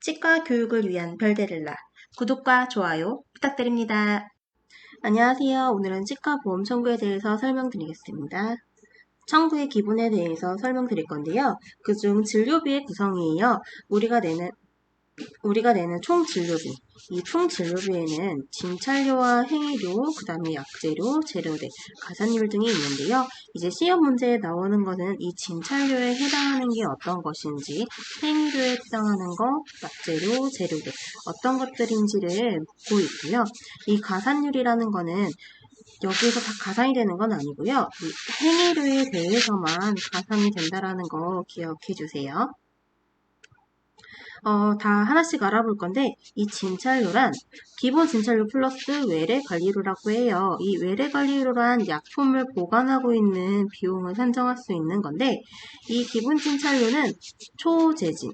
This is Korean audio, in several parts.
치과 교육을 위한 별데를라 구독과 좋아요 부탁드립니다. 안녕하세요. 오늘은 치과 보험 청구에 대해서 설명드리겠습니다. 청구의 기본에 대해서 설명드릴 건데요. 그중 진료비의 구성이에요. 우리가 내는 총 진료비. 이 총 진료비에는 진찰료와 행위료, 그 다음에 약재료, 재료대, 가산율 등이 있는데요. 이제 시험 문제에 나오는 거는 이 진찰료에 해당하는 게 어떤 것인지, 행위료에 해당하는 거, 약재료, 재료대, 어떤 것들인지를 묻고 있고요. 이 가산율이라는 거는 여기에서 다 가산이 되는 건 아니고요. 이 행위료에 대해서만 가산이 된다라는 거 기억해 주세요. 다 하나씩 알아볼 건데 이 진찰료란 기본 진찰료 플러스 외래 관리료라고 해요. 이 외래 관리료란 약품을 보관하고 있는 비용을 산정할 수 있는 건데 이 기본 진찰료는 초재진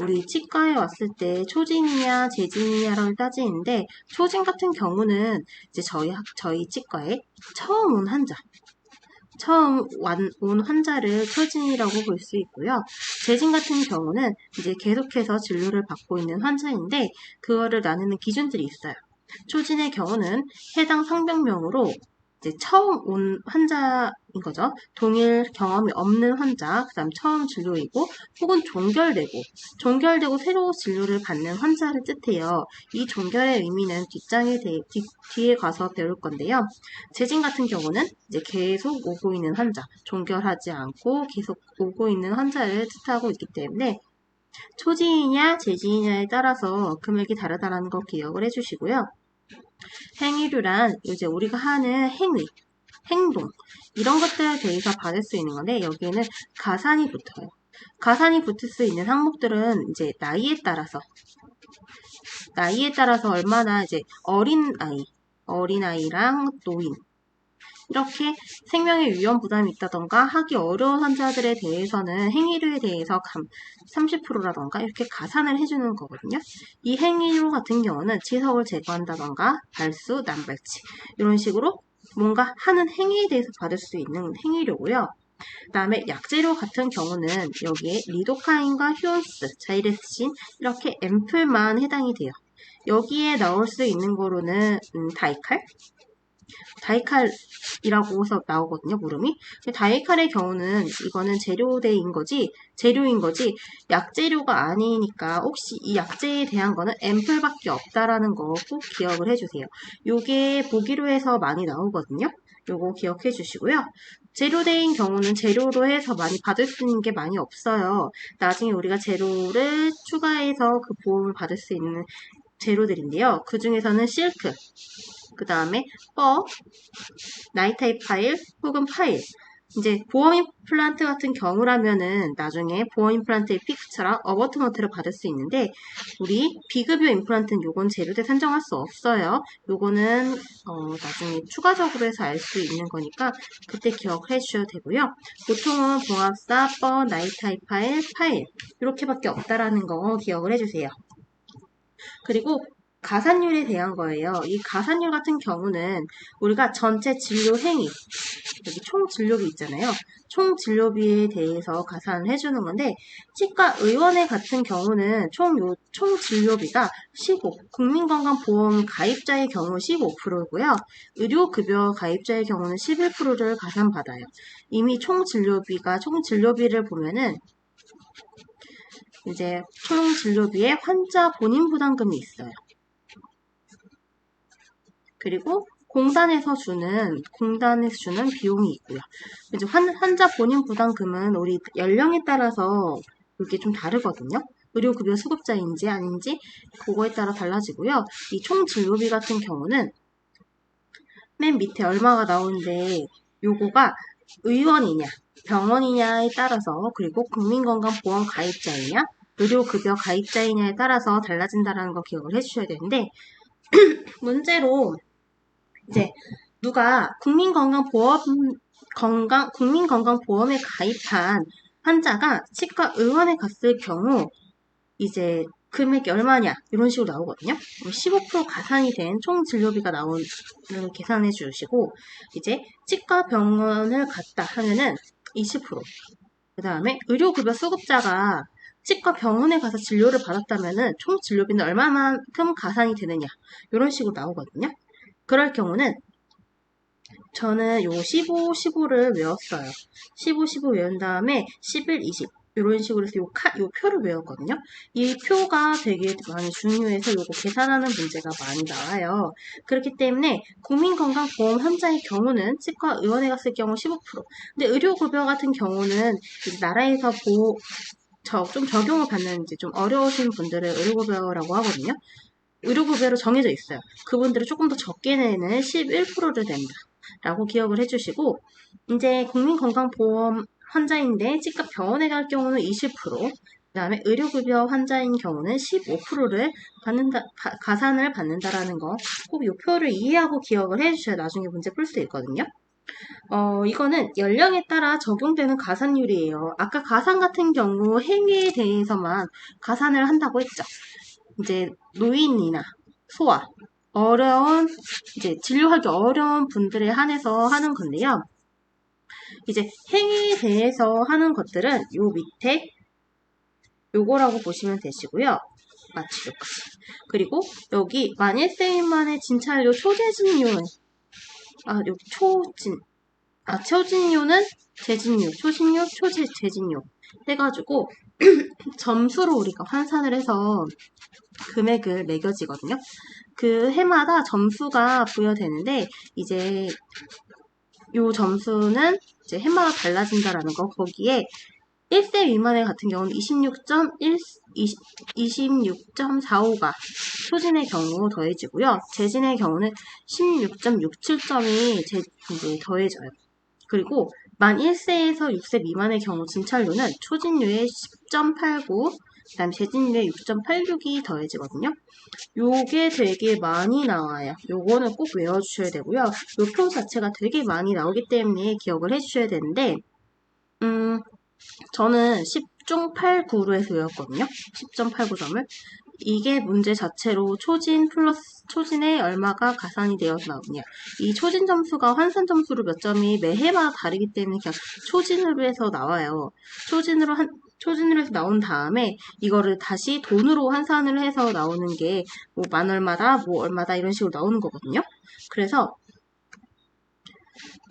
우리 치과에 왔을 때 초진이냐 재진이냐를 따지는데 초진 같은 경우는 이제 저희 치과에 처음 온 환자 처음 온 환자를 초진이라고 볼 수 있고요. 재진 같은 경우는 이제 계속해서 진료를 받고 있는 환자인데 그거를 나누는 기준들이 있어요. 초진의 경우는 해당 상병명으로 이제 처음 온 환자인 거죠. 동일 경험이 없는 환자, 그 다음 처음 진료이고 혹은 종결되고 새로 진료를 받는 환자를 뜻해요. 이 종결의 의미는 뒤에 가서 배울 건데요. 재진 같은 경우는 이제 계속 오고 있는 환자, 종결하지 않고 계속 오고 있는 환자를 뜻하고 있기 때문에 초진이냐 재진이냐에 따라서 금액이 다르다는 거 기억을 해주시고요. 행위료란 이제 우리가 하는 행동 이런 것들에 대해서 받을 수 있는 건데 여기에는 가산이 붙어요. 가산이 붙을 수 있는 항목들은 이제 나이에 따라서 얼마나 이제 어린아이랑 노인 이렇게 생명의 위험 부담이 있다던가 하기 어려운 환자들에 대해서는 행위료에 대해서 30%라던가 이렇게 가산을 해주는 거거든요. 이 행위료 같은 경우는 치석을 제거한다던가 발수, 남발치 이런 식으로 뭔가 하는 행위에 대해서 받을 수 있는 행위료고요. 그 다음에 약재료 같은 경우는 여기에 리도카인과 휴온스, 자이레신 이렇게 앰플만 해당이 돼요. 여기에 나올 수 있는 거로는 다이칼이라고 해서 나오거든요, 물음이. 다이칼의 경우는 이거는 재료인 거지, 약재료가 아니니까 혹시 이 약재에 대한 거는 앰플밖에 없다라는 거 꼭 기억을 해주세요. 요게 보기로 해서 많이 나오거든요. 요거 기억해 주시고요. 재료대인 경우는 재료로 해서 많이 받을 수 있는 게 많이 없어요. 나중에 우리가 재료를 추가해서 그 보험을 받을 수 있는 재료들인데요. 그 중에서는 실크, 그 다음에 나이타입 파일 혹은 파일. 이제 보험 임플란트 같은 경우라면은 나중에 보험 임플란트의 픽처랑 어버트먼트를 받을 수 있는데 비급여 임플란트는 요건 재료대 산정할 수 없어요. 요거는 나중에 추가적으로 해서 알 수 있는 거니까 그때 기억해 주셔도 되고요. 보통은 봉합사, 나이타입 파일 이렇게밖에 없다라는 거 기억을 해주세요. 그리고 가산율에 대한 거예요. 이 가산율 같은 경우는 우리가 전체 진료 행위, 여기 총 진료비 있잖아요. 총 진료비에 대해서 가산을 해주는 건데 치과 의원회 같은 경우는 총 진료비가 15, 국민건강보험 가입자의 경우 15%고요. 의료급여 가입자의 경우는 11%를 가산받아요. 이미 총 진료비를 보면은 이제 총 진료비에 환자 본인 부담금이 있어요. 그리고 공단에서 주는 비용이 있고요. 이제 환자 본인 부담금은 우리 연령에 따라서 이게 좀 다르거든요. 의료급여 수급자인지 아닌지 그거에 따라 달라지고요. 이 총 진료비 같은 경우는 맨 밑에 얼마가 나오는데 요거가 의원이냐 병원이냐에 따라서 그리고 국민건강보험 가입자이냐 의료급여 가입자이냐에 따라서 달라진다는 거 기억을 해주셔야 되는데 문제로 이제 누가 국민건강보험에 가입한 환자가 치과 의원에 갔을 경우 이제 금액이 얼마냐 이런 식으로 나오거든요. 15% 가산이 된 총 진료비가 나오는 계산해 주시고 이제 치과 병원을 갔다 하면은 20%. 그 다음에 의료급여 수급자가 치과 병원에 가서 진료를 받았다면은 총 진료비는 얼마만큼 가산이 되느냐 이런 식으로 나오거든요. 그럴 경우는 저는 요 15, 15를 외웠어요. 15, 15 외운 다음에 11, 20 이런 식으로 해서 요 표를 외웠거든요. 이 표가 되게 많이 중요해서 요거 계산하는 문제가 많이 나와요. 그렇기 때문에 국민건강보험 환자의 경우는 치과의원에 갔을 경우 15%. 근데 의료급여 같은 경우는 이제 나라에서 좀 적용을 받는 이제 좀 어려우신 분들을 의료급여라고 하거든요. 의료급여로 정해져 있어요. 그분들은 조금 더 적게 내는 11%를 낸다. 라고 기억을 해주시고, 이제 국민건강보험 환자인데 치과 병원에 갈 경우는 20%, 그 다음에 의료급여 환자인 경우는 15%를 가산을 받는다라는 거, 꼭 이 표를 이해하고 기억을 해주셔야 나중에 문제 풀 수 있거든요. 이거는 연령에 따라 적용되는 가산율이에요. 아까 가산 같은 경우 행위에 대해서만 가산을 한다고 했죠. 이제 노인이나 소아, 이제 진료하기 어려운 분들에 한해서 하는 건데요. 이제 행위에 대해서 하는 것들은 요 밑에 요거라고 보시면 되시고요. 마취료까지. 그리고 여기 만일세인만의 진찰료 초재진료, 초진료는 재진료, 초진료, 초재진료 해가지고 점수로 우리가 환산을 해서 금액을 매겨지거든요. 그 해마다 점수가 부여되는데 이제 요 점수는 이제 해마다 달라진다라는 거. 거기에 1세 미만의 같은 경우는 26.45가 초진의 경우 더해지고요. 재진의 경우는 16.67점이 이제 더해져요. 그리고 만 1세에서 6세 미만의 경우 진찰료는 초진료의 10.89, 그 다음 재진료의 6.86이 더해지거든요. 요게 되게 많이 나와요. 요거는 꼭 외워주셔야 되고요. 요 표 자체가 되게 많이 나오기 때문에 기억을 해주셔야 되는데, 저는 10중 8구로 해서 외웠거든요. 10.89점을. 이게 문제 자체로 초진 플러스 초진에 얼마가 가산이 되어서 나오냐. 이 초진 점수가 환산 점수로 몇 점이 매해마다 다르기 때문에 그냥 초진으로 해서 나와요. 초진으로 해서 나온 다음에 이거를 다시 돈으로 환산을 해서 나오는 게 뭐 만 얼마다, 뭐 얼마다 이런 식으로 나오는 거거든요. 그래서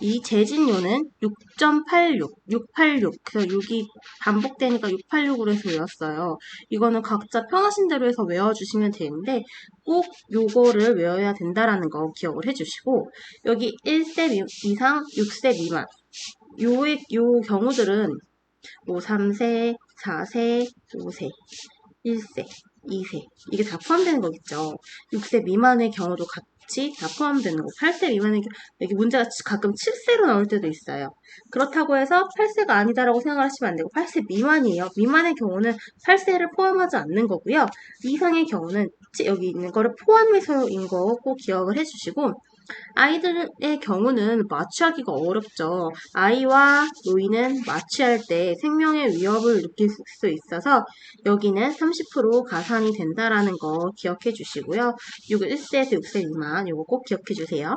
이 재진료는 6.86, 686. 그래서 6이 반복되니까 686으로 해서 외웠어요. 이거는 각자 편하신 대로 해서 외워주시면 되는데 꼭 요거를 외워야 된다라는 거 기억을 해주시고 여기 1세 이상 6세 미만 요 경우들은 뭐 3세, 4세, 5세, 1세, 2세 이게 다 포함되는 거겠죠. 6세 미만의 경우도 같이 다 포함되는 거. 8세 미만의 경우 여기 문제가 가끔 7세로 나올 때도 있어요. 그렇다고 해서 8세가 아니다라고 생각하시면 안 되고 8세 미만이에요. 미만의 경우는 8세를 포함하지 않는 거고요. 이상의 경우는 여기 있는 거를 포함해서인 거 꼭 기억을 해주시고 아이들의 경우는 마취하기가 어렵죠. 아이와 노인은 마취할 때 생명의 위협을 느낄 수 있어서 여기는 30% 가산이 된다라는 거 기억해 주시고요. 1세에서 6세 미만 이거 꼭 기억해 주세요.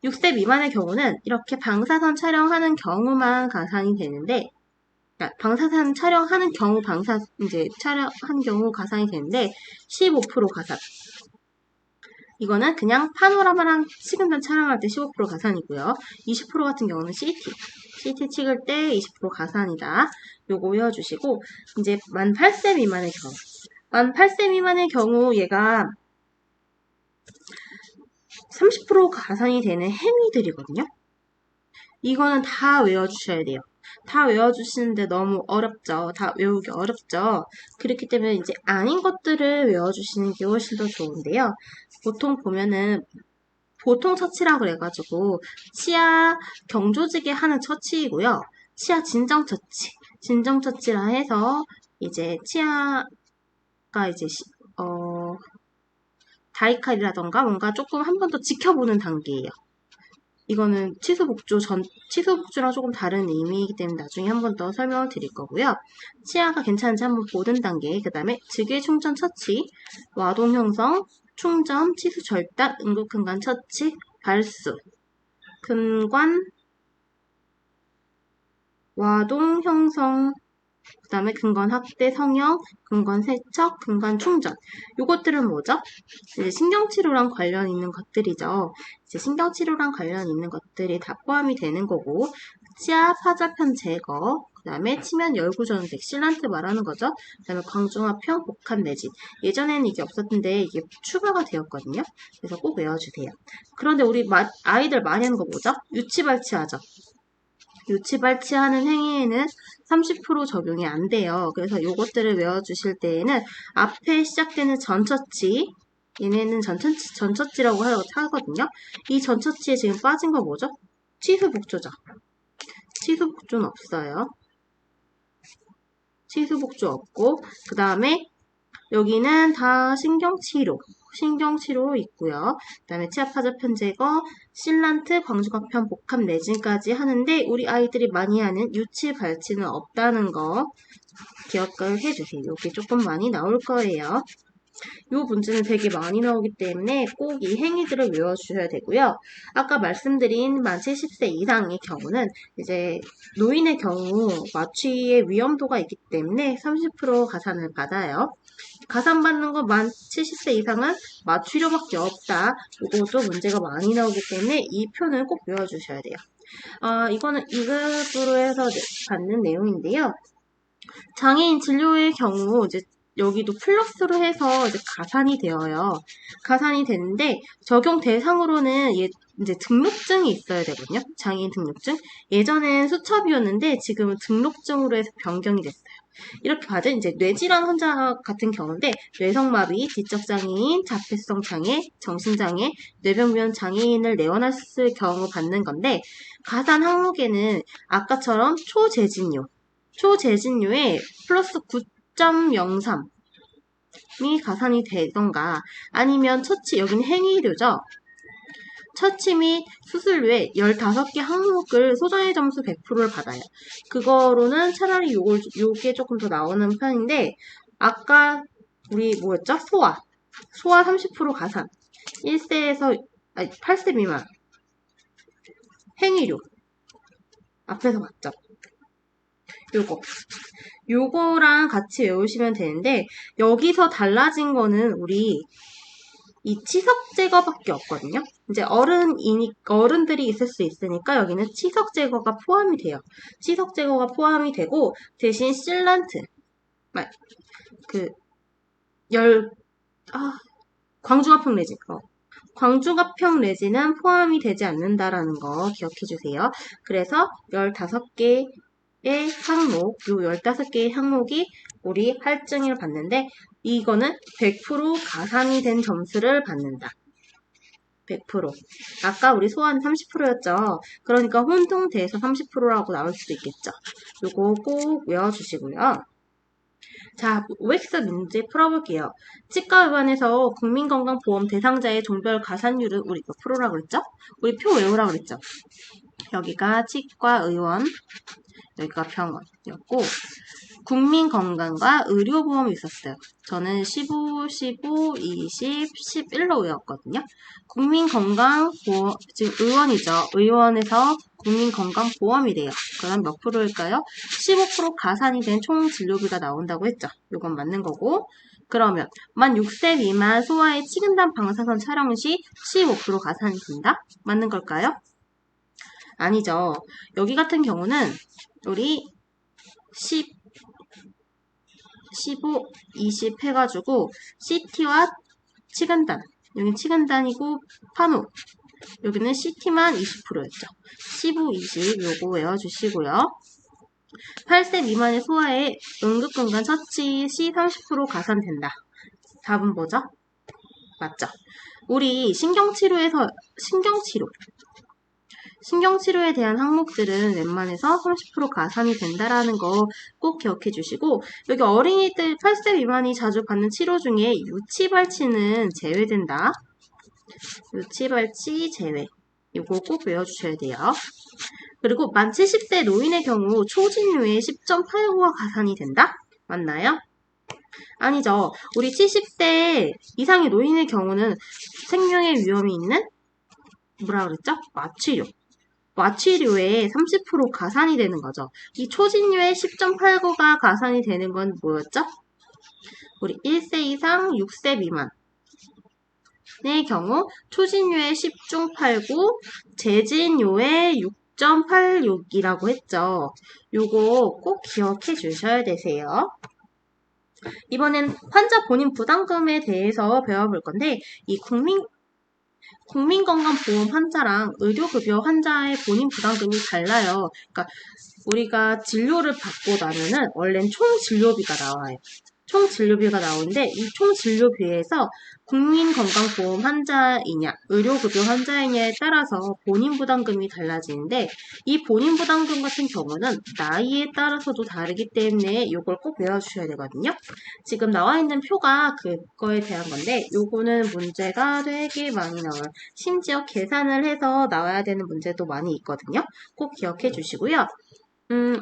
6세 미만의 경우는 이렇게 방사선 촬영하는 경우만 가산이 되는데 방사선 촬영하는 경우 촬영한 경우 가산이 되는데 15% 가산. 이거는 그냥 파노라마랑 식은땀 촬영할 때 15% 가산이고요. 20% 같은 경우는 CT 찍을 때 20% 가산이다. 요거 외워주시고 이제 만 8세 미만의 경우 만 8세 미만의 경우 얘가 30% 가산이 되는 행위들이거든요. 이거는 다 외워주셔야 돼요. 다 외워주시는데 너무 어렵죠. 다 외우기 어렵죠. 그렇기 때문에 이제 아닌 것들을 외워주시는 게 훨씬 더 좋은데요. 보통 보면은 보통 처치라고 그래가지고 치아 경조직에 하는 처치이고요. 치아 진정 처치, 진정 처치라 해서 이제 치아가 이제 다이칼이라던가 뭔가 조금 한 번 더 지켜보는 단계예요. 이거는 치수복주랑 조금 다른 의미이기 때문에 나중에 한 번 더 설명을 드릴 거고요. 치아가 괜찮은지 한번 보는 단계, 그 다음에 즉외 충전 처치, 와동 형성, 충전, 치수 절단, 응급근간 처치, 발수, 근관, 와동 형성, 그 다음에 근건 확대, 성형, 근건 세척, 근건 충전. 요것들은 뭐죠? 이제 신경치료랑 관련 있는 것들이죠. 이제 신경치료랑 관련 있는 것들이 다 포함이 되는 거고, 치아 파자편 제거, 그 다음에 치면 열구전색, 실란트 말하는 거죠. 그 다음에 광중합형 복합 내진. 예전에는 이게 없었는데 이게 추가가 되었거든요. 그래서 꼭 외워주세요. 그런데 우리 아이들 많이 하는 거 뭐죠? 유치발치하죠. 유치발치하는 행위에는 30% 적용이 안 돼요. 그래서 요것들을 외워주실 때에는 앞에 시작되는 전처치, 얘네는 전처치라고 하거든요. 이 전처치에 지금 빠진 거 뭐죠? 치수복조죠. 치수복조는 없어요. 치수복조 없고, 그 다음에 여기는 다 신경치료 있고요. 그 다음에 치아파자편 제거, 실란트, 광주각편 복합 내진까지 하는데 우리 아이들이 많이 하는 유치 발치는 없다는 거 기억을 해주세요. 이게 조금 많이 나올 거예요. 이 문제는 되게 많이 나오기 때문에 꼭 이 행위들을 외워주셔야 되고요. 아까 말씀드린 만 70세 이상의 경우는 이제 노인의 경우 마취의 위험도가 있기 때문에 30% 가산을 받아요. 가산받는 거 만 70세 이상은 마취료밖에 없다. 이것도 문제가 많이 나오기 때문에 이 표는 꼭 외워주셔야 돼요. 이거는 2급으로 해서 받는 내용인데요. 장애인 진료의 경우 이제 여기도 플러스로 해서 이제 가산이 되어요. 가산이 되는데 적용 대상으로는 이제 등록증이 있어야 되거든요. 장애인 등록증. 예전엔 수첩이었는데 지금은 등록증으로 해서 변경이 됐어요. 이렇게 받은 이제 뇌질환 환자 같은 경우인데 뇌성마비, 지적장애인, 자폐성 장애, 정신장애, 뇌병변 장애인을 내원했을 경우 받는 건데 가산 항목에는 아까처럼 초재진료에 플러스 9.03이 가산이 되던가 아니면 처치, 여기는 행위료죠. 처치 및 수술료에 15개 항목을 소정의 점수 100%를 받아요. 그거로는 차라리 요게 조금 더 나오는 편인데 아까 우리 뭐였죠? 소아 30% 가산 8세 미만 행위료 앞에서 봤죠? 요거랑 같이 외우시면 되는데 여기서 달라진 거는 우리 이 치석 제거밖에 없거든요. 이제 어른들이 있을 수 있으니까 여기는 치석 제거가 포함이 돼요. 치석 제거가 포함이 되고 대신 실란트, 광중합형 레진. 광중합형 레진은 포함이 되지 않는다라는 거 기억해 주세요. 그래서 15개의 항목, 요 15개의 항목이 우리 할증을 받는데 이거는 100% 가산이 된 점수를 받는다. 100%. 아까 우리 소아는 30%였죠. 그러니까 혼동돼서 30%라고 나올 수도 있겠죠. 요거 꼭 외워주시고요. 자, OX 문제 풀어볼게요. 치과의원에서 국민건강보험 대상자의 종별 가산율은 우리 몇 프로라고 그랬죠? 우리 표 외우라고 그랬죠? 여기가 치과의원, 여기가 병원이었고 국민건강과 의료보험이 있었어요. 저는 15, 20, 11로 외웠거든요. 국민건강보험, 지금 의원이죠. 의원에서 국민건강보험이래요. 그럼 몇 프로일까요? 15% 가산이 된 총 진료비가 나온다고 했죠. 이건 맞는 거고. 그러면 만 6세 미만 소아의 치근단 방사선 촬영 시 15% 가산이 된다? 맞는 걸까요? 아니죠. 여기 같은 경우는 우리 15, 20 해가지고 CT와 치근단, 여기는 치근단이고 판호, 여기는 CT만 20%였죠. 15, 20 요거 외워주시고요. 8세 미만의 소아의 응급근간 처치 시 30% 가산된다. 답은 뭐죠? 맞죠? 우리 신경치료에 대한 항목들은 웬만해서 30% 가산이 된다라는 거 꼭 기억해 주시고 여기 어린이들 8세 미만이 자주 받는 치료 중에 유치발치는 제외된다. 유치발치 제외. 이거 꼭 외워주셔야 돼요. 그리고 만 70세 노인의 경우 초진료에 10.89가 가산이 된다? 맞나요? 아니죠. 우리 70세 이상의 노인의 경우는 생명의 위험이 있는 뭐라 그랬죠? 마취료. 와치료의 30% 가산이 되는 거죠. 이 초진료의 10.89가 가산이 되는 건 뭐였죠? 우리 1세 이상 6세 미만의 경우 초진료의 10중 8구, 재진료의 6.86이라고 했죠. 요거 꼭 기억해 주셔야 되세요. 이번엔 환자 본인 부담금에 대해서 배워볼 건데 이 국민건강보험 환자랑 의료급여 환자의 본인 부담금이 달라요. 그러니까 우리가 진료를 받고 나면은 원래는 총 진료비가 나와요. 총 진료비가 나오는데 이 총 진료비에서 국민건강보험 환자이냐 의료급여 환자이냐에 따라서 본인 부담금이 달라지는데 이 본인 부담금 같은 경우는 나이에 따라서도 다르기 때문에 이걸 꼭 외워주셔야 되거든요. 지금 나와 있는 표가 그거에 대한 건데 요거는 문제가 되게 많이 나와요. 심지어 계산을 해서 나와야 되는 문제도 많이 있거든요. 꼭 기억해 주시고요.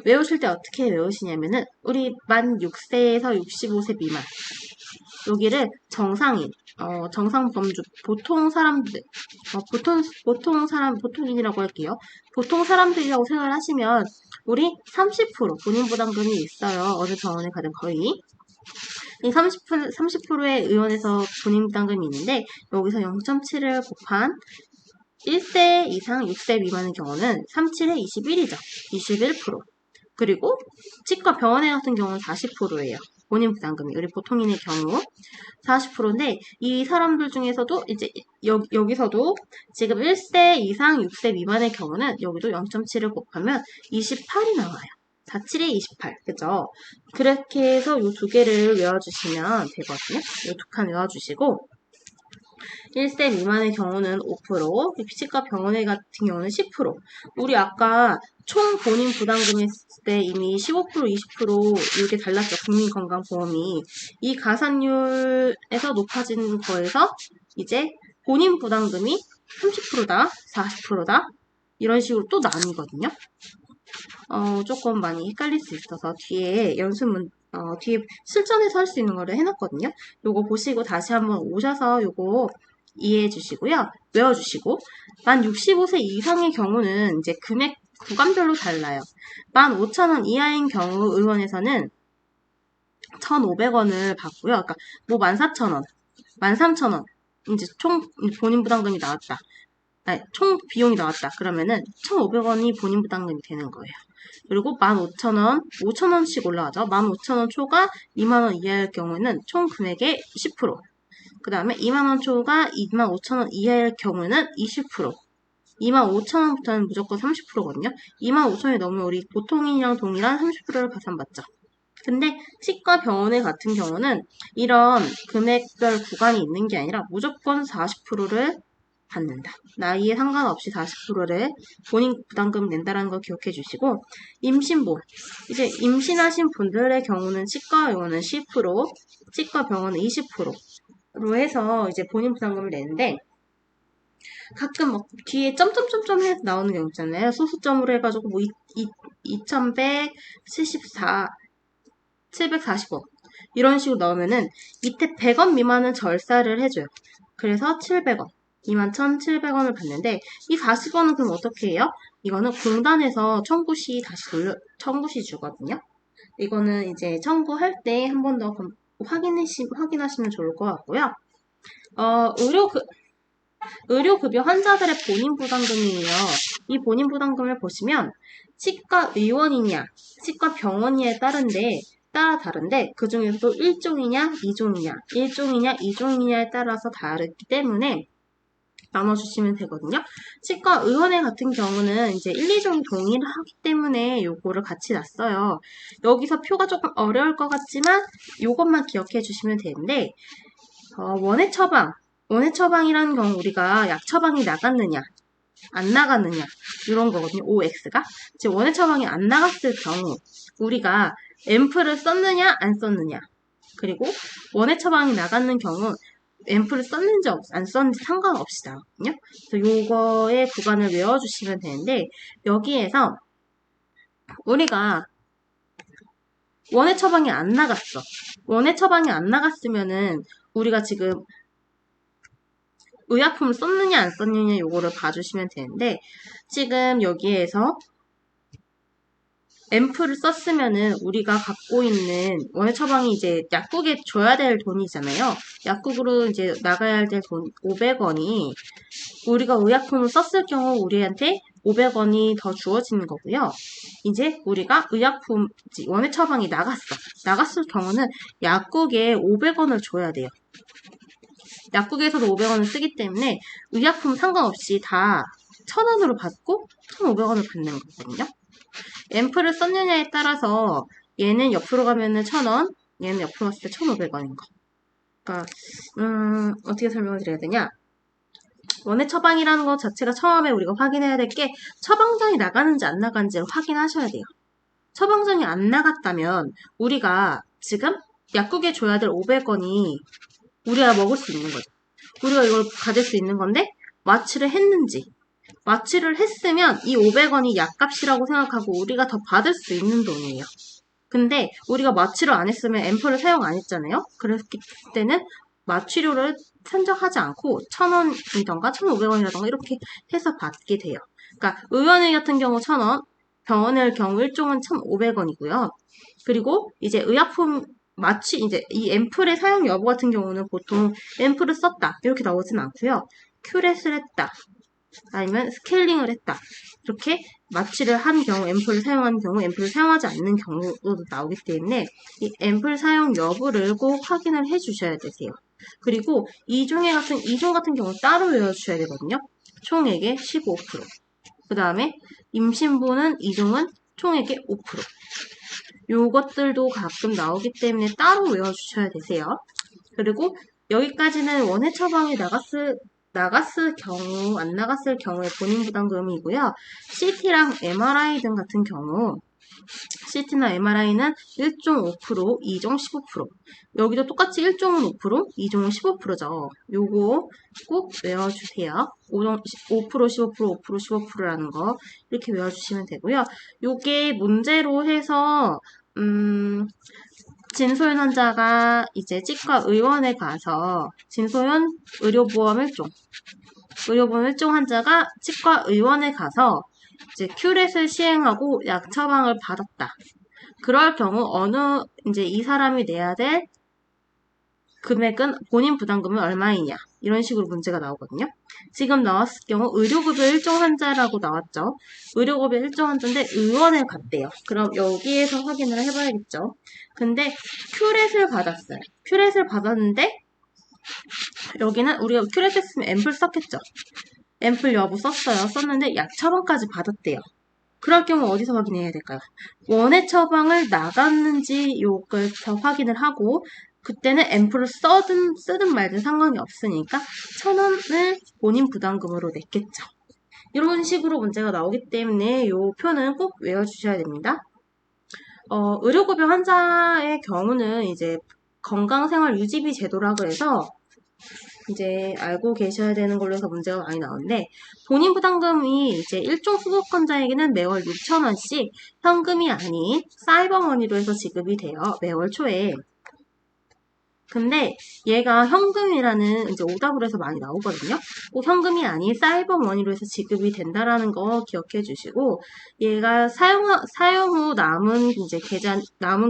외우실 때 어떻게 외우시냐면은, 우리 만 6세에서 65세 미만. 여기를 정상인, 정상범주, 보통 사람들, 보통인이라고 할게요. 보통 사람들이라고 생각하시면, 우리 30% 본인 부담금이 있어요. 어느 병원에 가든 거의. 이 30%의 의원에서 본인 부담금이 있는데, 여기서 0.7을 곱한 1세 이상 6세 미만의 경우는 37에 21이죠. 21%. 그리고 치과 병원에 같은 경우는 40%예요. 본인 부담금이. 우리 보통인의 경우 40%인데 이 사람들 중에서도 이제 여기서도 지금 1세 이상 6세 미만의 경우는 여기도 0.7을 곱하면 28이 나와요. 47에 28. 그죠? 그렇게 해서 이 두 개를 외워주시면 되거든요. 이 두 칸 외워주시고 1세 미만의 경우는 5%, 치과 병원에 같은 경우는 10%. 우리 아까 총 본인 부담금이 했을 때 이미 15%, 20% 이렇게 달랐죠. 국민건강보험이. 이 가산율에서 높아진 거에서 이제 본인 부담금이 30%다, 40%다 이런 식으로 또 나뉘거든요. 조금 많이 헷갈릴 수 있어서 뒤에 뒤에 실전에서 할 수 있는 거를 해놨거든요. 요거 보시고 다시 한번 오셔서 요거 이해해 주시고요. 외워주시고 만 65세 이상의 경우는 이제 금액 구간별로 달라요. 15,000원 이하인 경우 의원에서는 1,500원을 받고요. 그러니까 뭐 14,000원, 13,000원 이제 총 본인 부담금이 나왔다. 아니, 총 비용이 나왔다. 그러면은 1,500원이 본인 부담금이 되는 거예요. 그리고 15,000원, 5,000원씩 올라가죠. 15,000원 초가 2만원 이하일 경우에는 총 금액의 10%. 그 다음에 2만원 초가 25,000원 이하일 경우는 20%. 25,000원부터는 무조건 30%거든요. 25,000원이 넘으면 우리 보통인이랑 동일한 30%를 가산받죠. 근데 치과 병원에 같은 경우는 이런 금액별 구간이 있는 게 아니라 무조건 40%를 받는다. 나이에 상관없이 40%를 본인 부담금 낸다라는 거 기억해 주시고 임신보 이제 임신하신 분들의 경우는 치과 의원은 10%, 치과 병원은 20%로 해서 이제 본인 부담금을 내는데 가끔 막 뒤에 점점점점 해서 나오는 경우 있잖아요. 소수점으로 해가지고 뭐 2174, 745 이런 식으로 나오면은 밑에 100원 미만은 절사를 해줘요. 그래서 700원. 21,700원을 받는데 이 40원은 그럼 어떻게 해요? 이거는 공단에서 청구시 다시 청구시 주거든요. 이거는 이제 청구할 때 한 번 더 확인하시면 좋을 것 같고요. 의료급여 환자들의 본인 부담금이에요. 이 본인 부담금을 보시면 치과 의원이냐, 치과 병원이냐에 따라 다른데 그 중에서도 1종이냐, 2종이냐에 따라서 다르기 때문에 나눠주시면 되거든요. 치과 의원회 같은 경우는 이제 1, 2종이 동일하기 때문에 요거를 같이 놨어요. 여기서 표가 조금 어려울 것 같지만 요것만 기억해 주시면 되는데 원해 처방이라는 경우 우리가 약 처방이 나갔느냐 안 나갔느냐 이런 거거든요. OX가 지금 원해 처방이 안 나갔을 경우 우리가 앰플을 썼느냐 안 썼느냐 그리고 원해 처방이 나갔는 경우 앰플을 썼는지 안 썼는지 상관없이 나거든요. 그래서 요거의 구간을 외워주시면 되는데 여기에서 우리가 원해 처방이 안 나갔어. 원해 처방이 안 나갔으면은 우리가 지금 의약품을 썼느냐 안 썼느냐 요거를 봐주시면 되는데 지금 여기에서 앰플을 썼으면은 우리가 갖고 있는 원예 처방이 이제 약국에 줘야 될 돈이잖아요. 약국으로 이제 나가야 될 돈 500원이 우리가 의약품을 썼을 경우 우리한테 500원이 더 주어지는 거고요. 이제 우리가 의약품 원예 처방이 나갔을 경우는 약국에 500원을 줘야 돼요. 약국에서도 500원을 쓰기 때문에 의약품 상관없이 다 1000원으로 받고 1500원을 받는 거거든요. 앰플을 썼느냐에 따라서 얘는 옆으로 가면은 1000원, 얘는 옆으로 갔을 때 1500원인 거. 그러니까 어떻게 설명을 드려야 되냐? 원예 처방이라는 것 자체가 처음에 우리가 확인해야 될 게 처방전이 나가는지 안 나가는지를 확인하셔야 돼요. 처방전이 안 나갔다면 우리가 지금 약국에 줘야 될 500원이 우리가 먹을 수 있는 거죠. 우리가 이걸 가질 수 있는 건데 마취를 했는지 마취를 했으면 이 500원이 약값이라고 생각하고 우리가 더 받을 수 있는 돈이에요. 근데 우리가 마취를 안 했으면 앰플을 사용 안 했잖아요. 그랬기 때는 마취료를 산정하지 않고 1000원이던가 1500원이라던가 이렇게 해서 받게 돼요. 그러니까 의원회 같은 경우 1000원, 병원의 경우 일종은 1500원이고요. 그리고 이제 의약품 마취 이제 이 앰플의 사용 여부 같은 경우는 보통 앰플을 썼다 이렇게 나오진 않고요. 큐렛을 했다. 아니면 스케일링을 했다. 이렇게 마취를 한 경우, 앰플을 사용한 경우, 앰플을 사용하지 않는 경우도 나오기 때문에 이 앰플 사용 여부를 꼭 확인을 해주셔야 되세요. 그리고 이중 같은 경우 따로 외워주셔야 되거든요. 총액의 15%. 그 다음에 임신부는 이중은 총액의 5%. 요것들도 가끔 나오기 때문에 따로 외워주셔야 되세요. 그리고 여기까지는 원예 처방이 나갔을 경우, 안 나갔을 경우에 본인 부담금이고요. CT랑 MRI 등 같은 경우, CT나 MRI는 1종 5%, 2종 15%. 여기도 똑같이 1종은 5%, 2종은 15%죠. 요거 꼭 외워주세요. 5% 15%, 5% 15%라는 거 이렇게 외워주시면 되고요. 요게 문제로 해서 진소연 환자가 이제 치과 의원에 가서 진소연 의료보험 1종 환자가 치과 의원에 가서 이제 큐렛을 시행하고 약 처방을 받았다. 그럴 경우 이제 이 사람이 내야 될 금액은 본인 부담금은 얼마이냐 이런 식으로 문제가 나오거든요. 지금 나왔을 경우 의료급여 1종 환자라고 나왔죠. 의료급여 1종 환자인데 의원에 갔대요. 그럼 여기에서 확인을 해봐야겠죠. 근데 큐렛을 받았어요. 큐렛을 받았는데 여기는 우리가 큐렛 했으면 앰플 썼겠죠. 앰플 여부 썼는데 약 처방까지 받았대요. 그럴 경우 어디서 확인해야 될까요? 원예 처방을 나갔는지 요걸 더 확인을 하고 그때는 앰플을 쓰든 말든 상관이 없으니까 1000원을 본인 부담금으로 냈겠죠. 이런 식으로 문제가 나오기 때문에 요 표는 꼭 외워주셔야 됩니다. 의료급여 환자의 경우는 이제 건강생활 유지비 제도라고 해서 이제 알고 계셔야 되는 걸로 해서 문제가 많이 나오는데 본인 부담금이 이제 일종 수급권자에게는 매월 6,000원씩 현금이 아닌 사이버머니로 해서 지급이 돼요. 매월 초에. 근데 얘가 현금이라는 이제 오답으로 해서 많이 나오거든요. 꼭 현금이 아닌 사이버머니로 해서 지급이 된다라는 거 기억해 주시고 얘가 사용 후 남은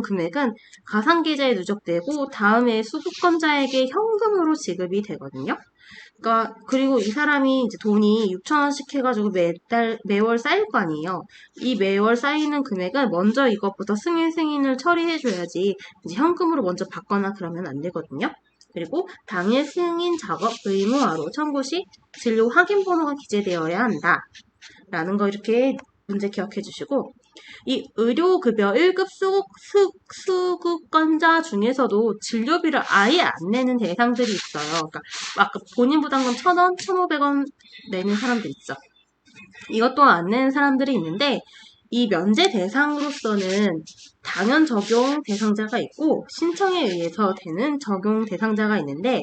금액은 가상 계좌에 누적되고 다음에 수급권자에게 현금으로 지급이 되거든요. 그러니까 그리고 이 사람이 이제 돈이 6,000원씩 해가지고 매월 쌓일 거 아니에요. 이 매월 쌓이는 금액은 먼저 이것부터 승인을 처리해줘야지 이제 현금으로 먼저 받거나 그러면 안 되거든요. 그리고 당일 승인 작업 의무화로 청구 시 진료 확인 번호가 기재되어야 한다. 라는 거 이렇게 문제 기억해 주시고 이 의료급여 1급 수급권자 중에서도 진료비를 아예 안 내는 대상들이 있어요. 그러니까 아까 본인 부담금 1,000원, 1,500원 내는 사람들 있죠. 이것 또한 안 내는 사람들이 있는데 이 면제 대상으로서는 당연 적용 대상자가 있고 신청에 의해서 되는 적용 대상자가 있는데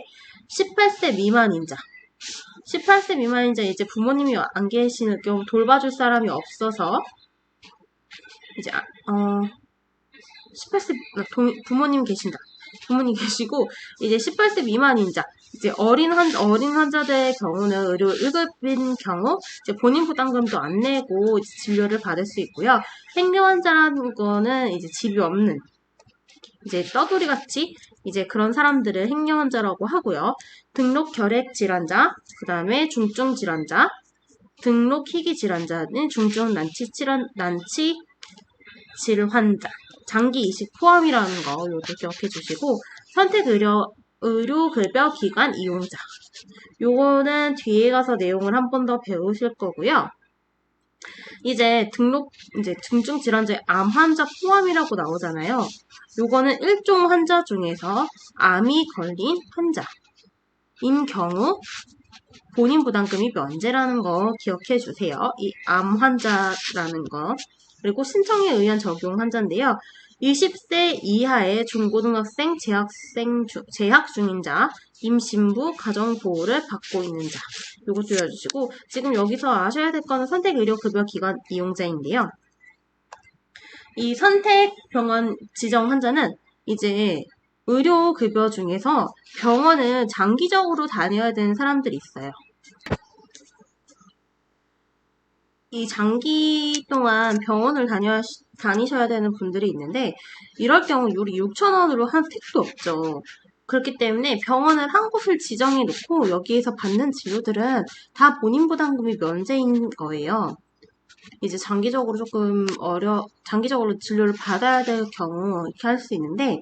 18세 미만인자 18세 미만인자 이제 부모님이 안 계시는 경우 돌봐줄 사람이 없어서 이제 18세 부모님 계신다. 부모님 계시고 이제 18세 미만인자 이제 어린 환자들의 경우는 의료 1급인 경우 이제 본인 부담금도 안 내고 이제 진료를 받을 수 있고요. 행여 환자라는 거는 이제 집이 없는 이제 떠돌이 같이 이제 그런 사람들을 행여 환자라고 하고요. 등록 결핵 질환자, 그 다음에 중증 질환자, 등록 희귀 질환자는 중증 난치 질환자, 장기 이식 포함이라는 거 요거 기억해 주시고 선택 의료급여 기관 이용자 요거는 뒤에 가서 내용을 한 번 더 배우실 거고요. 이제 중증 질환자의 암 환자 포함이라고 나오잖아요. 요거는 일종 환자 중에서 암이 걸린 환자인 경우 본인 부담금이 면제라는 거 기억해 주세요. 이 암 환자라는 거. 그리고 신청에 의한 적용 환자인데요. 20세 이하의 중고등학생, 재학 중인 자, 임신부, 가정보호를 받고 있는 자. 요거 줄여주시고 지금 여기서 아셔야 될 거는 선택의료급여 기관 이용자인데요. 이 선택병원 지정 환자는 이제 의료급여 중에서 병원을 장기적으로 다녀야 되는 사람들이 있어요. 이 장기 동안 병원을 다니셔야 되는 분들이 있는데 이럴 경우 우리 6,000원으로 한 택도 없죠. 그렇기 때문에 병원을 한 곳을 지정해 놓고 여기에서 받는 진료들은 다 본인 부담금이 면제인 거예요. 이제 장기적으로 장기적으로 진료를 받아야 될 경우 이렇게 할 수 있는데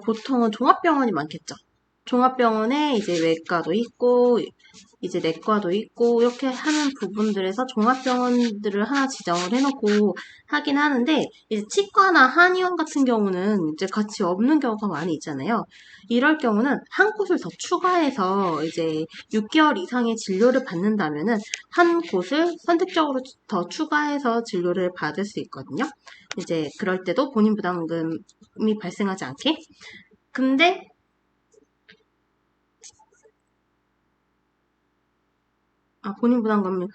보통은 종합병원이 많겠죠. 종합병원에 이제 외과도 있고 이제 내과도 있고 이렇게 하는 부분들에서 종합병원들을 하나 지정을 해놓고 하긴 하는데 이제 치과나 한의원 같은 경우는 이제 같이 없는 경우가 많이 있잖아요. 이럴 경우는 한 곳을 더 추가해서 이제 6개월 이상의 진료를 받는다면은 한 곳을 선택적으로 더 추가해서 진료를 받을 수 있거든요. 이제 그럴 때도 본인 부담금이 발생하지 않게. 근데 본인 부담금이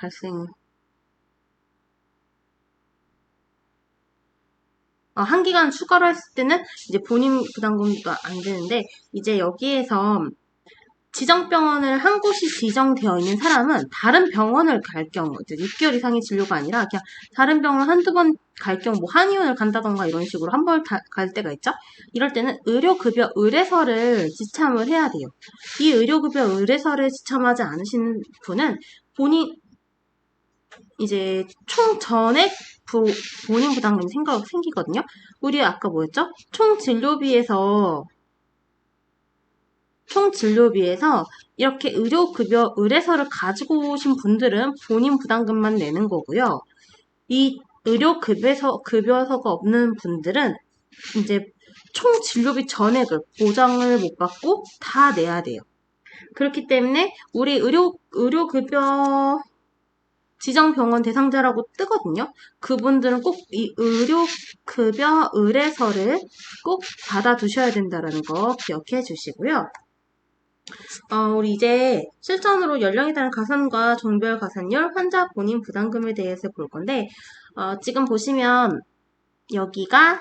한 기간 추가로 했을 때는 이제 본인 부담금도 안 되는데 이제 여기에서 지정병원을 한 곳이 지정되어 있는 사람은 다른 병원을 갈 경우 이제 6개월 이상의 진료가 아니라 그냥 다른 병원 한두 번 갈 경우 뭐 한의원을 간다던가 이런 식으로 한 번 갈 때가 있죠. 이럴 때는 의료급여 의뢰서를 지참을 해야 돼요. 이 의료급여 의뢰서를 지참하지 않으신 분은 본인 이제 총 전액 본인 부담금이 생기거든요. 우리 아까 뭐였죠? 총 진료비에서 이렇게 의료급여 의뢰서를 가지고 오신 분들은 본인 부담금만 내는 거고요. 이 급여서가 없는 분들은 이제 총 진료비 전액을 보장을 못 받고 다 내야 돼요. 그렇기 때문에 우리 의료급여 지정병원 대상자라고 뜨거든요. 그분들은 꼭 이 의료급여 의뢰서를 꼭 받아두셔야 된다는 거 기억해 주시고요. 우리 이제 실전으로 연령에 따른 가산과 종별 가산율, 환자 본인 부담금에 대해서 볼 건데 지금 보시면 여기가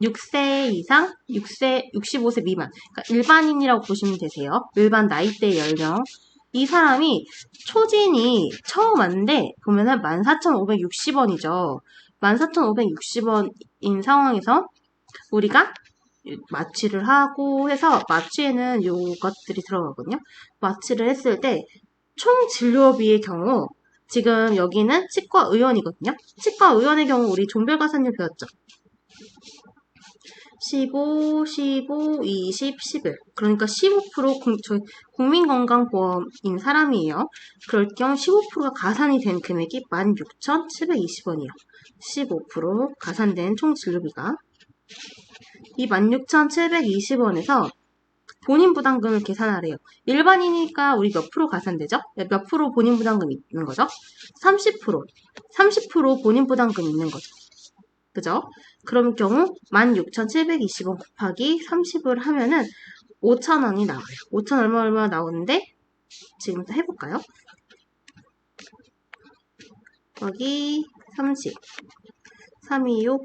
6세 이상, 65세 미만 그러니까 일반인이라고 보시면 되세요. 일반 나이대 연령 이 사람이 초진이 처음 왔는데 보면은 14,560원이죠. 14,560원인 상황에서 우리가 마취를 하고 해서 마취에는 요것들이 들어가거든요. 마취를 했을 때 총 진료비의 경우 지금 여기는 치과의원이거든요. 치과의원의 경우 우리 종별가산율 배웠죠. 15, 15, 20, 11. 그러니까 15% 국민건강보험인 사람이에요. 그럴 경우 15%가 가산이 된 금액이 16,720원이에요. 15% 가산된 총 진료비가. 이 16,720원에서 본인 부담금을 계산하래요. 일반이니까 우리 몇 프로 가산되죠? 몇 프로 본인 부담금 있는 거죠? 30%. 30% 본인 부담금 있는 거죠. 그죠? 그럼 경우 16,720원 곱하기 30을 하면은 5,000원이 나와요. 5,000 얼마 나오는데 지금부터 해볼까요? 여기 30 326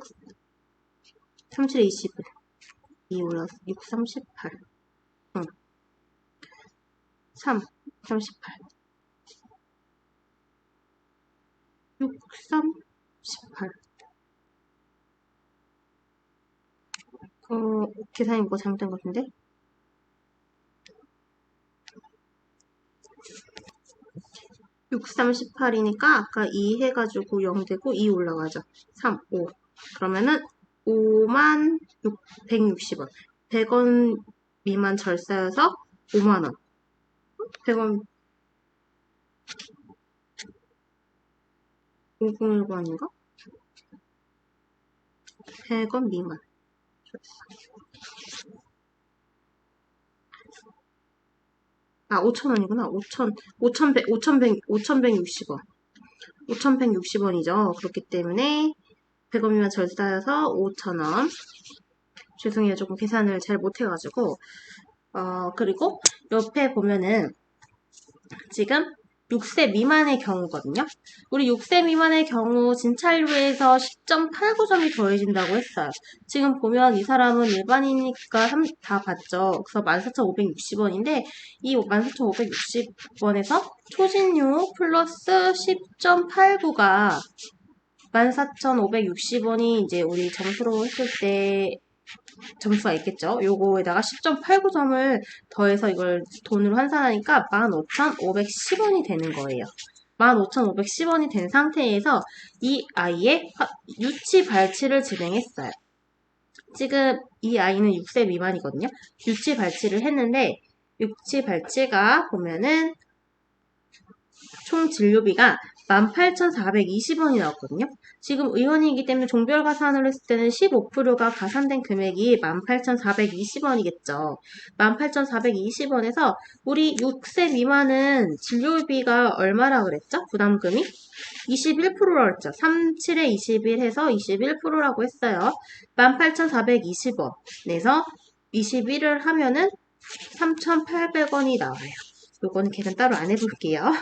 37에 21 2 올라서 6, 38 응. 3, 18. 6, 3, 18. 계산이 뭐가 잘못된 것 같은데? 6, 3, 18이니까 아까 2 해가지고 0 되고 2 올라가죠. 3, 5. 그러면은 5만 160원. 100원 미만 절사여서 5만원. 100원 5019 아닌가? 100원 미만. 아, 5,000원이구나. 5,160원. 5,160원이죠. 그렇기 때문에 100원 미만 절사여서 5,000원. 죄송해요. 조금 계산을 잘 못해가지고. 그리고 옆에 보면은 지금 6세 미만의 경우거든요. 우리 6세 미만의 경우 진찰료에서 10.89점이 더해진다고 했어요. 지금 보면 이 사람은 일반이니까 다 봤죠. 그래서 14,560원인데 이 14,560원에서 초진료 플러스 10.89가 14,560원이 이제 우리 점수로 했을 때 점수가 있겠죠. 요거에다가 10.89점을 더해서 이걸 돈으로 환산하니까 15,510원이 되는 거예요. 15,510원이 된 상태에서 이 아이의 유치 발치를 진행했어요. 지금 이 아이는 6세 미만이거든요. 유치 발치를 했는데 유치 발치가 보면은 총 진료비가 18,420원이 나왔거든요. 지금 의원이기 때문에 종별 가산을 했을 때는 15%가 가산된 금액이 18,420원이겠죠. 18,420원에서 우리 6세 미만은 진료비가 얼마라 그랬죠? 부담금이? 21%라고 했죠. 37에 21 해서 21%라고 했어요. 18,420원 내서 21을 하면은 3,800원이 나와요. 요거는 계산 따로 안 해볼게요.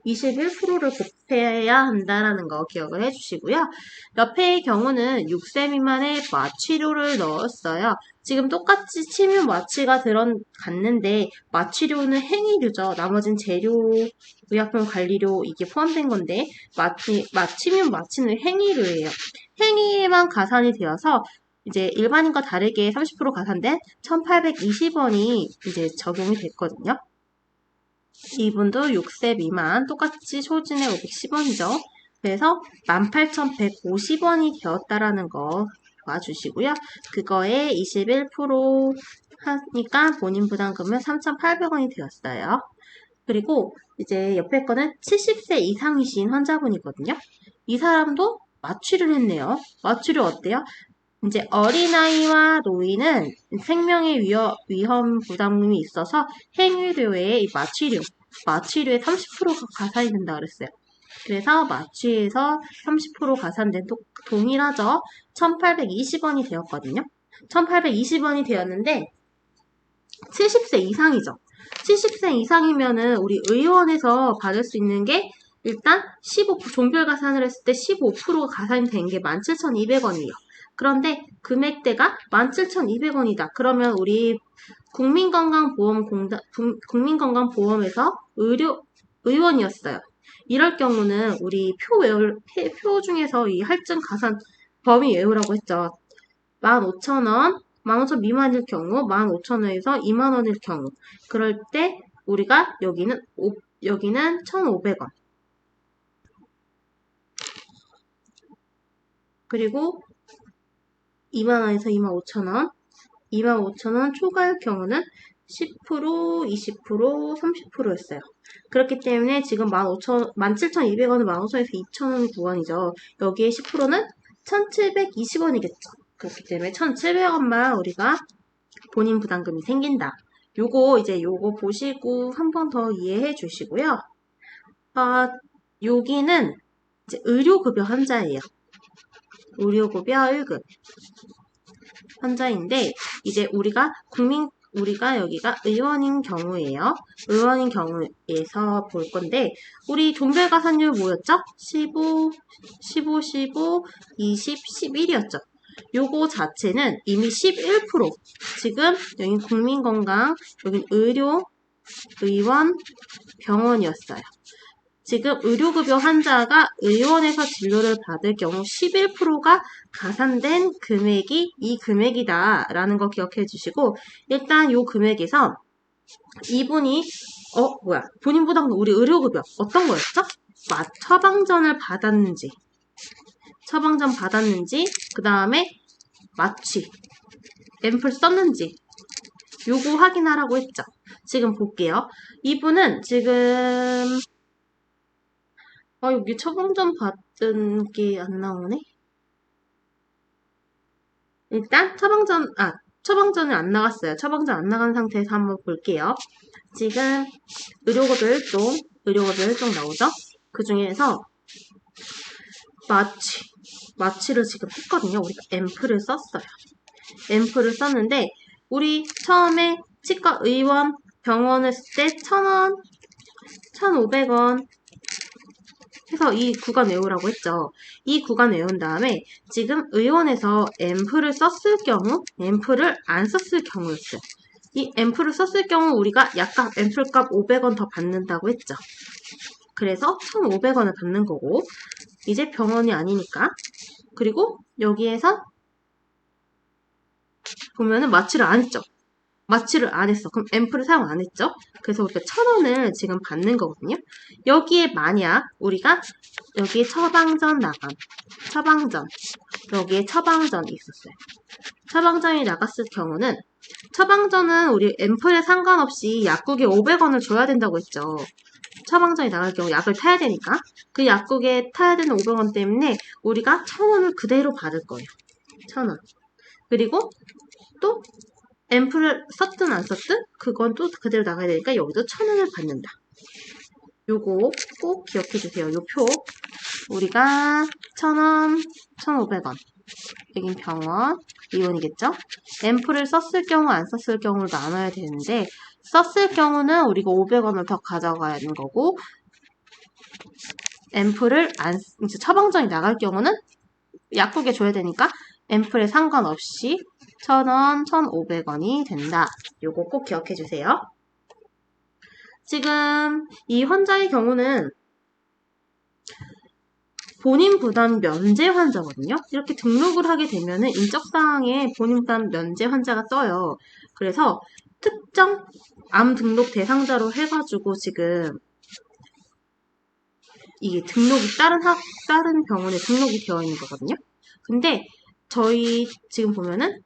21%를 곱해야 한다라는 거 기억을 해주시고요. 옆의 경우는 6세 미만의 마취료를 넣었어요. 지금 똑같이 침유 마취가 들어갔는데 마취료는 행위료죠. 나머진 재료, 의약품 관리료 이게 포함된 건데 침유 마취는 행위료예요. 행위에만 가산이 되어서 이제 일반인과 다르게 30% 가산된 1,820원이 이제 적용이 됐거든요. 이분도 6세 미만 똑같이 초진에 510원이죠. 그래서 18,150원이 되었다라는 거 봐주시고요. 그거에 21% 하니까 본인 부담금은 3,800원이 되었어요. 그리고 이제 옆에 거는 70세 이상이신 환자분이거든요. 이 사람도 마취를 했네요. 마취료 어때요? 이제 어린아이와 노인은 생명의 위험 부담이 있어서 행위료에 이 마취료에 30%가 가산이 된다 그랬어요. 그래서 마취에서 30% 가산된 동일하죠. 1,820원이 되었거든요. 1,820원이 되었는데 70세 이상이죠. 70세 이상이면은 우리 의원에서 받을 수 있는 게 일단 15% 종별 가산을 했을 때 15%가 가산이 된 게 17,200원이에요. 그런데 금액대가 17,200원이다. 그러면 우리 국민건강보험에서 의원이었어요. 이럴 경우는 우리 표 중에서 이 할증 가산 범위 외우라고 했죠. 15,000원, 15,000원 미만일 경우, 15,000원에서 2만원일 경우. 그럴 때 우리가 여기는 1,500원. 그리고 2만원에서 25,000원. 25,000원 초과일 경우는 10%, 20%, 30%였어요. 그렇기 때문에 지금 17,200원은 15,000원에서 2,000원 구간이죠. 여기에 10%는 1,720원이겠죠. 그렇기 때문에 1,700원만 우리가 본인 부담금이 생긴다. 요거 보시고 한 번 더 이해해 주시고요. 여기는 이제 의료급여 환자예요. 의료급여 1급 환자인데 이제 우리가 여기가 의원인 경우예요. 의원인 경우에서 볼 건데 우리 종별 가산율 뭐였죠? 15, 20, 11이었죠. 요거 자체는 이미 11%. 지금 여기 국민건강, 여기 의료 의원, 병원이었어요. 지금 의료급여 환자가 의원에서 진료를 받을 경우 11%가 가산된 금액이 이 금액이다 라는 거 기억해 주시고, 일단 이 금액에서 이분이 본인 부담금 우리 의료급여 어떤 거였죠? 처방전 받았는지, 그 다음에 마취, 앰플 썼는지 요거 확인하라고 했죠. 지금 볼게요. 이분은 지금 여기 처방전 받은 게 안 나오네. 일단 처방전은 안 나갔어요. 처방전 안 나간 상태에서 한번 볼게요. 지금 의료급여 1종 나오죠? 그 중에서 마취를 지금 했거든요. 우리가 앰플을 썼어요. 앰플을 썼는데 우리 처음에 치과 의원 병원을 쓸 때 1,000원, 1,500원 해서 이 구간 외우라고 했죠. 이 구간 외운 다음에 지금 의원에서 앰플을 썼을 경우, 앰플을 안 썼을 경우였어요. 이 앰플을 썼을 경우 우리가 약간 앰플값 500원 더 받는다고 했죠. 그래서 1,500원을 받는 거고, 이제 병원이 아니니까. 그리고 여기에서 보면은 마취를 안 했죠. 마취를 안 했어. 그럼 앰플을 사용 안 했죠. 그래서 우리가 1,000원을 지금 받는 거거든요. 여기에 만약 우리가 여기에 여기에 처방전이 있었어요. 처방전이 나갔을 경우는 처방전은 우리 앰플에 상관없이 약국에 500원을 줘야 된다고 했죠. 처방전이 나갈 경우 약을 타야 되니까 그 약국에 타야 되는 500원 때문에 우리가 1,000원을 그대로 받을 거예요. 1,000원. 그리고 또 앰플을 썼든 안 썼든 그건 또 그대로 나가야 되니까 여기도 1,000원을 받는다. 요거 꼭 기억해 주세요. 요 표. 우리가 1,000원, 1,500원. 여긴 병원, 의원이겠죠? 앰플을 썼을 경우 안 썼을 경우를 나눠야 되는데 썼을 경우는 우리가 500원을 더 가져가야 하는 거고, 앰플을 이제 처방전이 나갈 경우는 약국에 줘야 되니까 앰플에 상관없이 1,000원, 1,500원이 된다. 요거 꼭 기억해 주세요. 지금 이 환자의 경우는 본인 부담 면제 환자거든요. 이렇게 등록을 하게 되면은 인적사항에 본인 부담 면제 환자가 떠요. 그래서 특정 암 등록 대상자로 해가지고 지금 이게 등록이 다른 병원에 등록이 되어 있는 거거든요. 근데 저희 지금 보면은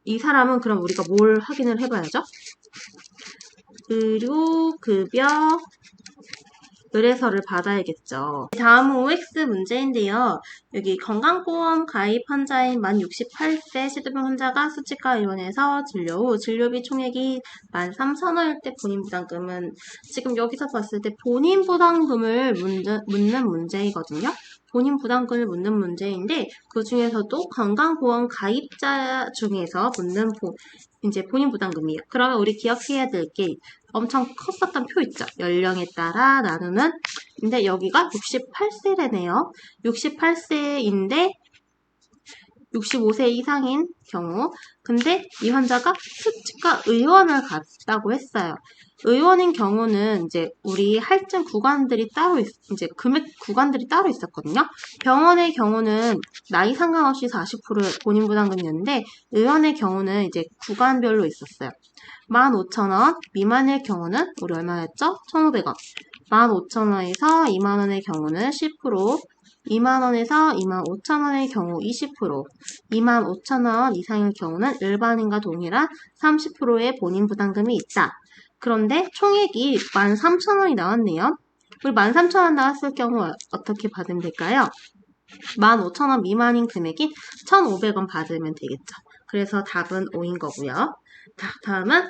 이 사람은 그럼 우리가 뭘 확인을 해봐야죠? 의료급여 의뢰서를 받아야겠죠. 다음은 OX 문제인데요. 여기 건강보험 가입 환자인 만 68세 시두병 환자가 수치과 의원에서 진료 후 진료비 총액이 13,000원일 때 본인 부담금은, 지금 여기서 봤을 때 본인 부담금을 묻는 문제이거든요. 본인 부담금을 묻는 문제인데 그 중에서도 건강보험 가입자 중에서 묻는 이제 본인 부담금이에요. 그러면 우리 기억해야 될 게 엄청 컸었던 표 있죠. 연령에 따라 나누는. 근데 여기가 68세래네요. 68세인데 65세 이상인 경우. 근데 이 환자가 수치과 의원을 갔다고 했어요. 의원인 경우는 이제 우리 할증 구간들이 따로 이제 금액 구간들이 따로 있었거든요. 병원의 경우는 나이 상관없이 40% 본인 부담금이었는데 의원의 경우는 이제 구간별로 있었어요. 15,000원 미만일 경우는 우리 얼마였죠? 1,500원. 15,000원에서 2만원의 경우는 10%, 2만원에서 25,000원의 경우 20%, 25,000원 이상의 경우는 일반인과 동일한 30%의 본인 부담금이 있다. 그런데 총액이 13,000원이 나왔네요. 우리 13,000원 나왔을 경우 어떻게 받으면 될까요? 15,000원 미만인 금액인 1,500원 받으면 되겠죠. 그래서 답은 5인 거고요. 다음은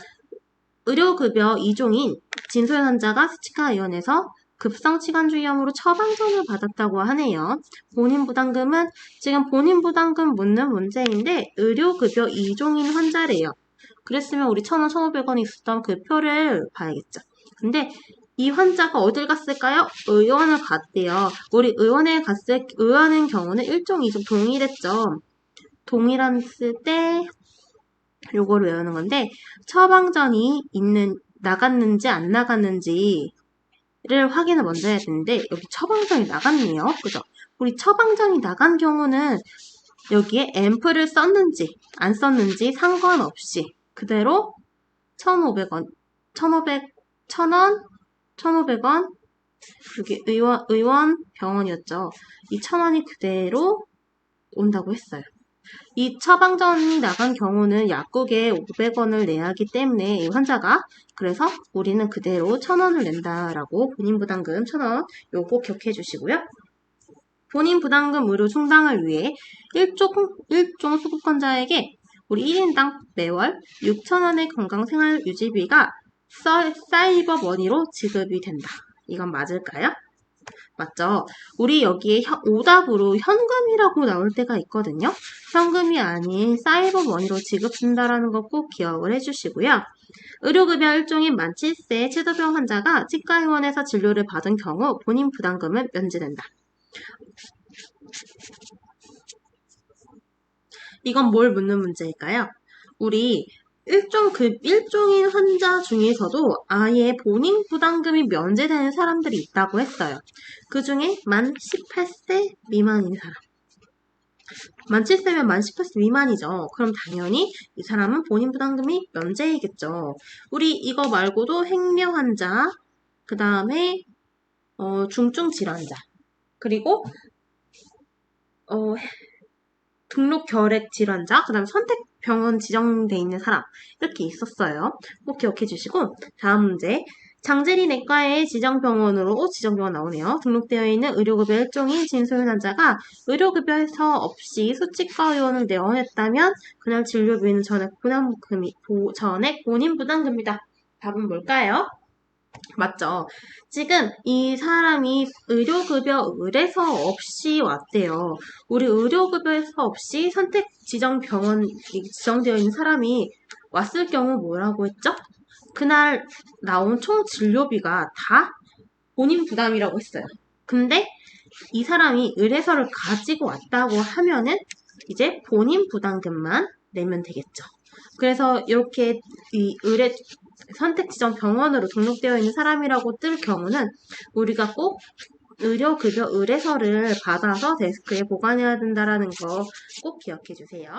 의료급여 2종인 진소연 환자가 수치과 의원에서 급성치관주의염으로 처방전을 받았다고 하네요. 본인 부담금은 지금 본인 부담금 묻는 문제인데 의료급여 2종인 환자래요. 그랬으면 우리 1,000원, 1,500원이 있었던 그 표를 봐야겠죠. 근데 이 환자가 어딜 갔을까요? 의원을 갔대요. 우리 의원의 경우는 1종, 2종 동일했죠. 동일했을 때 요거를 외우는 건데 처방전이 나갔는지 안 나갔는지를 확인을 먼저 해야 되는데 여기 처방전이 나갔네요. 그죠? 우리 처방전이 나간 경우는 여기에 앰플을 썼는지 안 썼는지 상관없이 그대로 1,500원, 1,500원, 1,500원 여기 의원 병원이었죠. 이 1,000원이 그대로 온다고 했어요. 이 처방전이 나간 경우는 약국에 500원을 내야 하기 때문에 이 환자가 그래서 우리는 그대로 1,000원을 낸다라고 본인 부담금 1,000원 요거 기억해 주시고요. 본인 부담금 의료 충당을 위해 일종 수급권자에게 우리 1인당 매월 6,000원의 건강생활 유지비가 사이버 머니로 지급이 된다. 이건 맞을까요? 맞죠? 우리 여기에 오답으로 현금이라고 나올 때가 있거든요. 현금이 아닌 사이버 머니로 지급된다라는 거 꼭 기억을 해주시고요. 의료급여 일종인 만취세 치료병 환자가 치과의원에서 진료를 받은 경우 본인 부담금은 면제된다. 이건 뭘 묻는 문제일까요? 우리 일종인 환자 중에서도 아예 본인 부담금이 면제되는 사람들이 있다고 했어요. 그 중에 만 18세 미만인 사람. 만 7세면 만 18세 미만이죠. 그럼 당연히 이 사람은 본인 부담금이 면제이겠죠. 우리 이거 말고도 행려 환자, 그 다음에 중증 질환자, 그리고 등록 결핵 질환자, 그 다음에 선택병원 지정돼 있는 사람 이렇게 있었어요. 꼭 기억해 주시고 다음 문제. 장재리 내과의 지정병원으로 지정병원 나오네요. 등록되어 있는 의료급여 일종인 진소연 환자가 의료급여에서 없이 수치과 의원을 내원했다면 그날 진료비는 전액 본인 부담금이다. 답은 뭘까요? 맞죠? 지금 이 사람이 의료급여 의뢰서 없이 왔대요. 우리 의료급여에서 없이 선택 지정병원 지정되어 있는 사람이 왔을 경우 뭐라고 했죠? 그날 나온 총 진료비가 다 본인 부담이라고 했어요. 근데 이 사람이 의뢰서를 가지고 왔다고 하면은 이제 본인 부담금만 내면 되겠죠. 그래서 이렇게 이 선택 지정 병원으로 등록되어 있는 사람이라고 뜰 경우는 우리가 꼭 의료급여 의뢰서를 받아서 데스크에 보관해야 된다는 거 꼭 기억해 주세요.